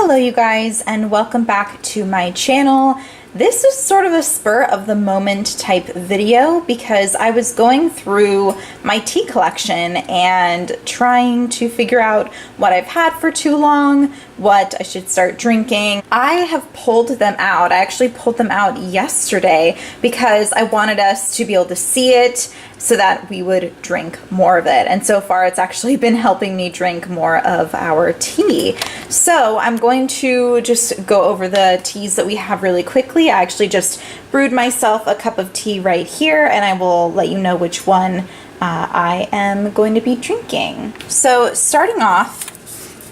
Hello you guys, and welcome back to my channel. This is sort of a spur of the moment type video because I was going through my tea collection and trying to figure out what I've had for too long, what I should start drinking. I have pulled them out. I actually pulled them out yesterday because I wanted us to be able to see it so that we would drink more of it. And so far it's actually been helping me drink more of our tea. So I'm going to just go over the teas that we have really quickly. I actually just brewed myself a cup of tea right here, and I will let you know which one I am going to be drinking. So starting off,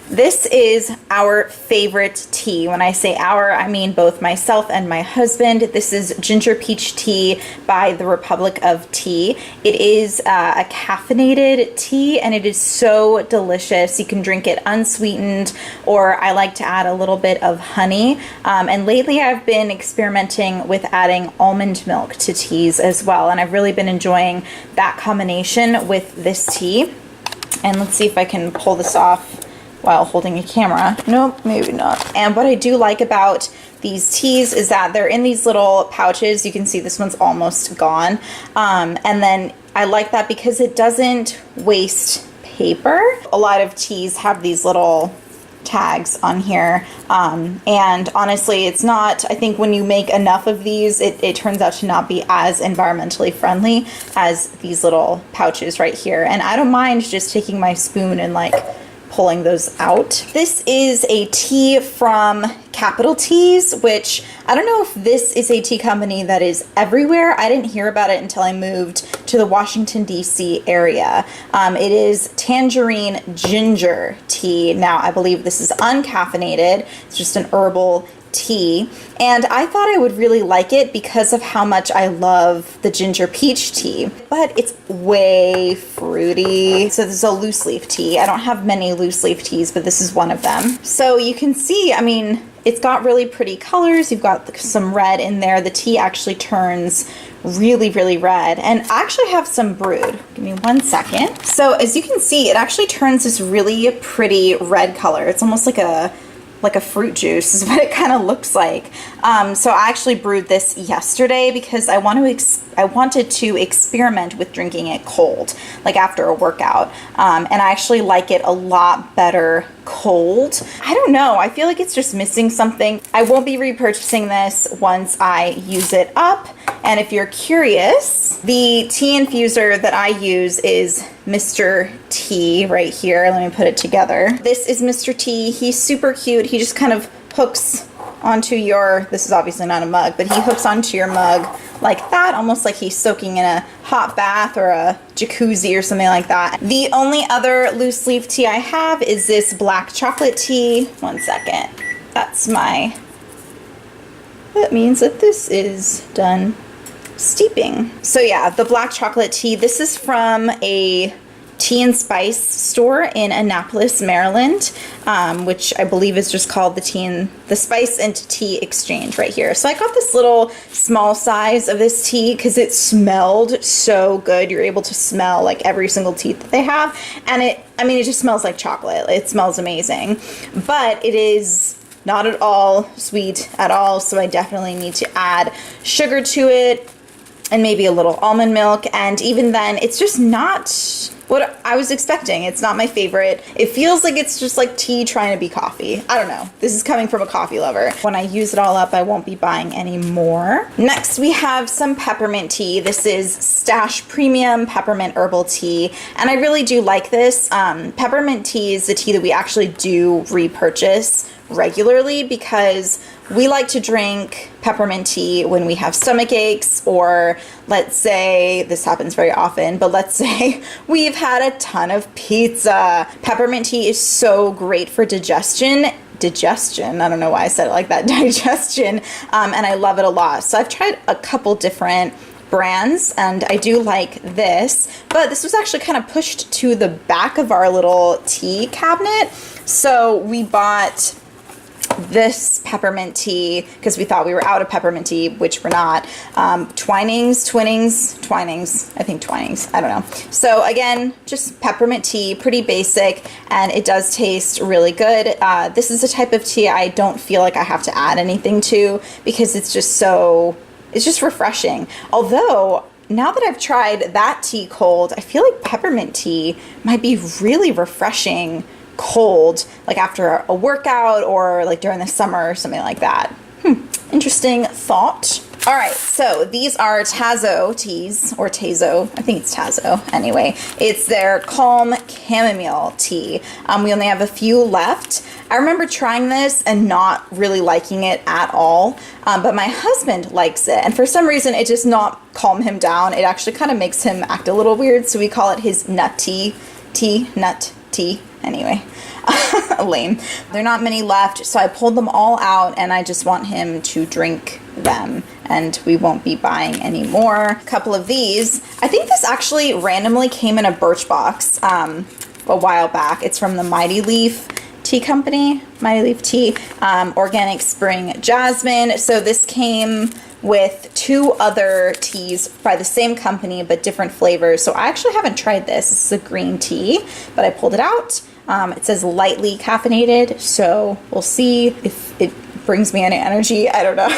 this is our favorite tea. When I say our, I mean both myself and my husband. This is ginger peach tea by the Republic of Tea. It is a caffeinated tea, and it is so delicious. You can drink it unsweetened, or I like to add a little bit of honey. And lately I've been experimenting with adding almond milk to teas as well, and I've really been enjoying that combination with this tea. And let's see if I can pull this off while holding a camera. Nope, maybe not. And what I do like about these teas is that they're in these little pouches. You can see this one's almost gone. And then I like that because it doesn't waste paper. A lot of teas have these little tags on here. And honestly, it's not, I think when you make enough of these, it turns out to not be as environmentally friendly as these little pouches right here. And I don't mind just taking my spoon and like pulling those out. This is a tea from Capital Teas, which I don't know if this is a tea company that is everywhere. I didn't hear about it until I moved to the Washington, D.C. area. It is tangerine ginger tea. Now, I believe this is uncaffeinated. It's just an herbal tea, and I thought I would really like it because of how much I love the ginger peach tea, but it's way fruity. So this is a loose leaf tea. I don't have many loose leaf teas, but this is one of them. So you can see, I mean, it's got really pretty colors. You've got some red in there. The tea actually turns really, really red, and I actually have some brewed. Give me 1 second. So as you can see, it actually turns this really pretty red color. It's almost like a fruit juice is what it kind of looks like. So I actually brewed this yesterday because I wanted to experiment with drinking it cold, like after a workout. And I actually like it a lot better cold. I don't know, I feel like it's just missing something. I won't be repurchasing this once I use it up. And if you're curious, the tea infuser that I use is Mr. T right here. Let me put it together. This is Mr. T. He's super cute. He just kind of hooks onto your, this is obviously not a mug, but he hooks onto your mug like that, almost like he's soaking in a hot bath or a jacuzzi or something like that. The only other loose leaf tea I have is this black chocolate tea. 1 second. That means that this is done steeping. So yeah, the black chocolate tea, this is from a tea and spice store in Annapolis, Maryland, which I believe is just called the Spice and Tea Exchange right here. So I got this little small size of this tea because it smelled so good. You're able to smell like every single tea that they have, and it just smells like chocolate. It smells amazing, but it is not at all sweet at all, so I definitely need to add sugar to it and maybe a little almond milk, and even then it's just not what I was expecting. It's not my favorite. It feels like it's just like tea trying to be coffee. I don't know. This is coming from a coffee lover. When I use it all up, I won't be buying any more. Next, we have some peppermint tea. This is Stash Premium Peppermint Herbal Tea, and I really do like this. Peppermint tea is the tea that we actually do repurchase regularly because we like to drink peppermint tea when we have stomach aches, or let's say, this happens very often, but let's say we've had a ton of pizza. Peppermint tea is so great for digestion. I don't know why I said it like that, digestion, and I love it a lot. So I've tried a couple different brands, and I do like this, but this was actually kind of pushed to the back of our little tea cabinet. So we bought this peppermint tea because we thought we were out of peppermint tea, which we're not. Twinings, I think Twinings, I don't know. So again, just peppermint tea, pretty basic, and it does taste really good. This is a type of tea I don't feel like I have to add anything to because it's just refreshing. Although, now that I've tried that tea cold, I feel like peppermint tea might be really refreshing cold, like after a workout or like during the summer or something like that. Interesting thought. All right, so these are Tazo teas, or Tazo, I think it's Tazo. Anyway, it's their Calm Chamomile tea. We only have a few left. I remember trying this and not really liking it at all, but my husband likes it, and for some reason it does not calm him down. It actually kind of makes him act a little weird, so we call it his nut tea. Anyway, lame. There are not many left, so I pulled them all out, and I just want him to drink them, and we won't be buying any more. A couple of these. I think this actually randomly came in a Birchbox a while back. It's from the Mighty Leaf Tea Company, Mighty Leaf Tea, Organic Spring Jasmine. So this came with 2 other teas by the same company but different flavors. So I actually haven't tried this. This is a green tea, but I pulled it out. It says lightly caffeinated, so we'll see if it brings me any energy. I don't know.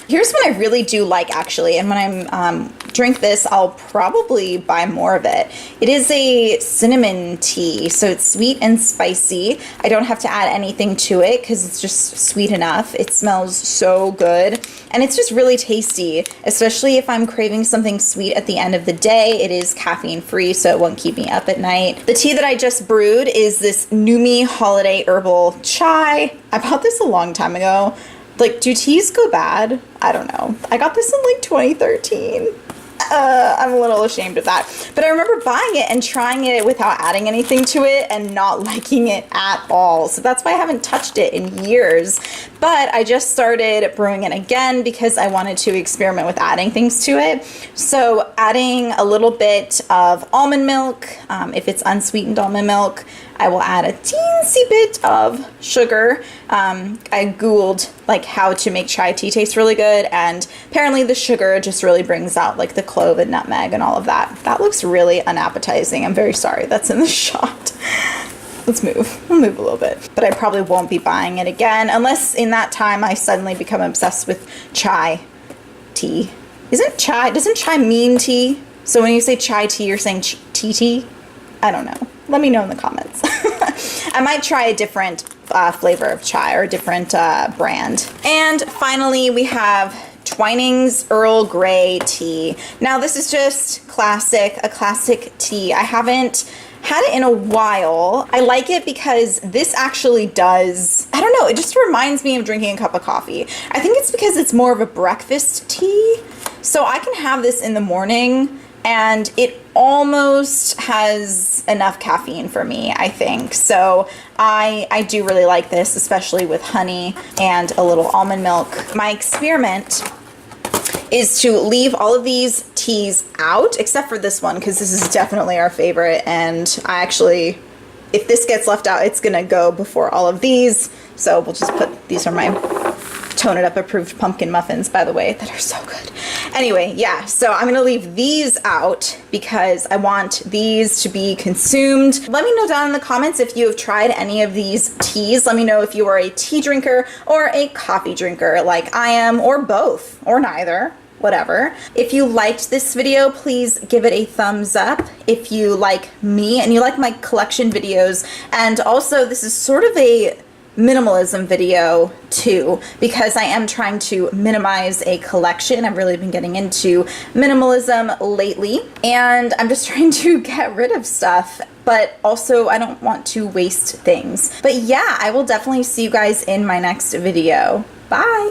Here's what I really do like, actually, and when I'm drink this, I'll probably buy more of it. It is a cinnamon tea, so it's sweet and spicy. I don't have to add anything to it because it's just sweet enough. It smells so good, and it's just really tasty, especially if I'm craving something sweet at the end of the day. It is caffeine free, so it won't keep me up at night. The tea that I just brewed is this Numi Holiday Herbal Chai. I bought this a long time ago. Like, do teas go bad? I don't know. I got this in like 2013. I'm a little ashamed of that. But I remember buying it and trying it without adding anything to it and not liking it at all. So that's why I haven't touched it in years. But I just started brewing it again because I wanted to experiment with adding things to it. So adding a little bit of almond milk, if it's unsweetened almond milk, I will add a teensy bit of sugar. I Googled like how to make chai tea taste really good, and apparently the sugar just really brings out like the clove and nutmeg and all of that. That looks really unappetizing. I'm very sorry that's in the shot. Let's move. We'll move a little bit. But I probably won't be buying it again unless in that time I suddenly become obsessed with chai tea. Doesn't chai mean tea? So when you say chai tea, you're saying tea? I don't know. Let me know in the comments. I might try a different flavor of chai or a different brand. And finally, we have Twinings Earl Grey tea. Now this is just a classic tea. I haven't had it in a while. I like it because this actually does, I don't know, it just reminds me of drinking a cup of coffee. I think it's because it's more of a breakfast tea. So I can have this in the morning and it almost has enough caffeine for me, I think. So I do really like this, especially with honey and a little almond milk. My experiment is to leave all of these teas out, except for this one, because this is definitely our favorite. And I actually, if this gets left out, it's gonna go before all of these. So we'll just put, these are my Tone It Up approved pumpkin muffins, by the way, that are so good. Anyway, yeah, so I'm gonna leave these out because I want these to be consumed. Let me know down in the comments if you have tried any of these teas. Let me know if you are a tea drinker or a coffee drinker like I am, or both, or neither. Whatever. If you liked this video, please give it a thumbs up. If you like me and you like my collection videos, and also this is sort of a minimalism video too, because I am trying to minimize a collection. I've really been getting into minimalism lately, and I'm just trying to get rid of stuff, but also I don't want to waste things. But yeah, I will definitely see you guys in my next video. Bye!